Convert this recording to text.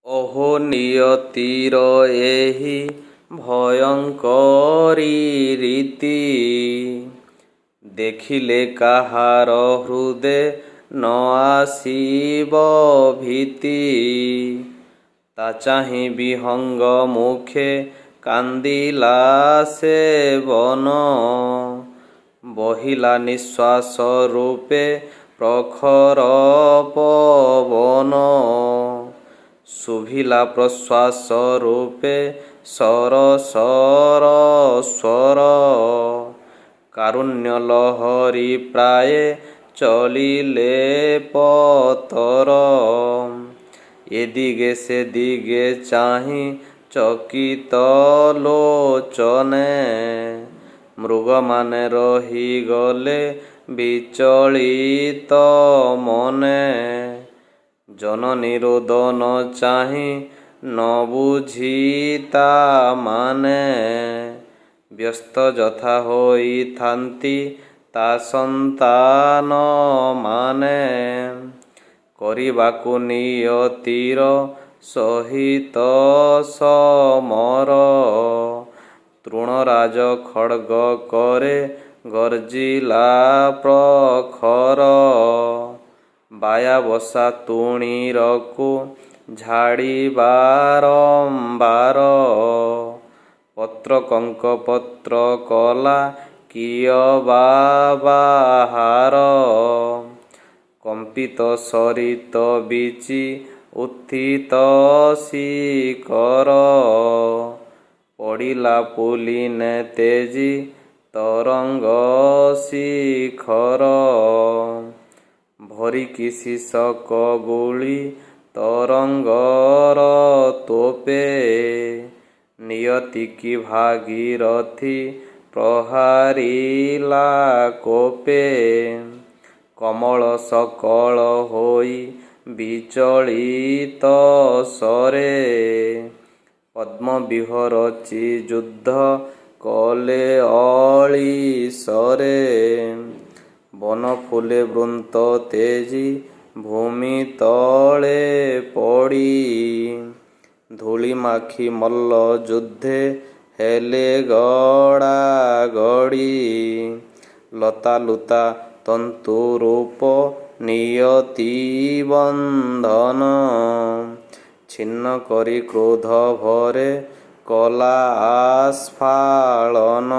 ଅହୋ ନିୟତିର ଏହି ଭୟଙ୍କରୀ ରୀତି, ଦେଖିଲେ କାହାର ହୃଦେ ନ ଆସିବ ଭୀତି। ତା ଚାହିଁ ବିହଙ୍ଗ ମୁଖେ କାନ୍ଦିଲା ସେ ବନ, ବହିଲା ନିଶ୍ୱାସ ରୂପେ ପ୍ରଖର ପବନ। ଶୁଭିଲା ପ୍ରଶ୍ୱାସ ରୂପେ ସରସର ସ୍ୱର, କାରୁଣ୍ୟ ଲହରୀ ପ୍ରାୟେ ଚଳିଲେ ପତର। ଏଦିଗେ ସେଦିଗେ ଚାହିଁ ଚକିତ ଲୋଚନେ, ମୃଗମାନେ ରହିଗଲେ ବିଚଳିତ ମନେ। ଜନନୀ ରୋଦନ ଚାହିଁ ନ ବୁଝି ତା ମାନେ, ବ୍ୟସ୍ତ ଯଥା ହୋଇଥାନ୍ତି ତା ସନ୍ତାନ ମାନେ। କରିବାକୁ ନିୟତିର ସହିତ ସମର, ତୃଣରାଜ ଖଡ୍ଗ କରେ ଗର୍ଜିଲା ପ୍ରଖର। ବାୟା ବସା ତୁଣୀରକୁ ଝାଡ଼ି ବାରମ୍ବାର, ପତ୍ର କଙ୍କ ପତ୍ର କଲା କିଅ ବା ବାହାର। କମ୍ପିତ ସରିତ ବିଚି ଉତ୍ଥିତ ଶିଖର, ପଡ଼ିଲା ପୁଲିନେ ତେଜି ତରଙ୍ଗ ଶିଖର। ଭରିକି ଶିସକ ଗୁଳି ତରଙ୍ଗର ତୋପେ, ନିୟତିକି ଭାଗୀରଥି ପ୍ରହାରିଲା କୋପେ। କମଳ ସକଳ ହୋଇ ବିଚଳିତ ସରେ, ପଦ୍ମ ବିହ ରଚି ଯୁଦ୍ଧ କଲେ ଅଳିସରେ। ବନ ଫୁଲେ ବୃନ୍ତ ତେଜି ଭୂମି ତଳେ ପଡ଼ି, ଧୂଳି ମାଖି ମଲ୍ଲ ଯୁଦ୍ଧେ ହେଲେ ଗଡ଼ା ଗଡ଼ି। ଲତା ଲୁତା ତନ୍ତୁ ରୂପ ନିୟତି ବନ୍ଧନ, ଛିନ୍ନ କରି କ୍ରୋଧ ଭରେ କଲା ଆସ୍ଫାଳନ।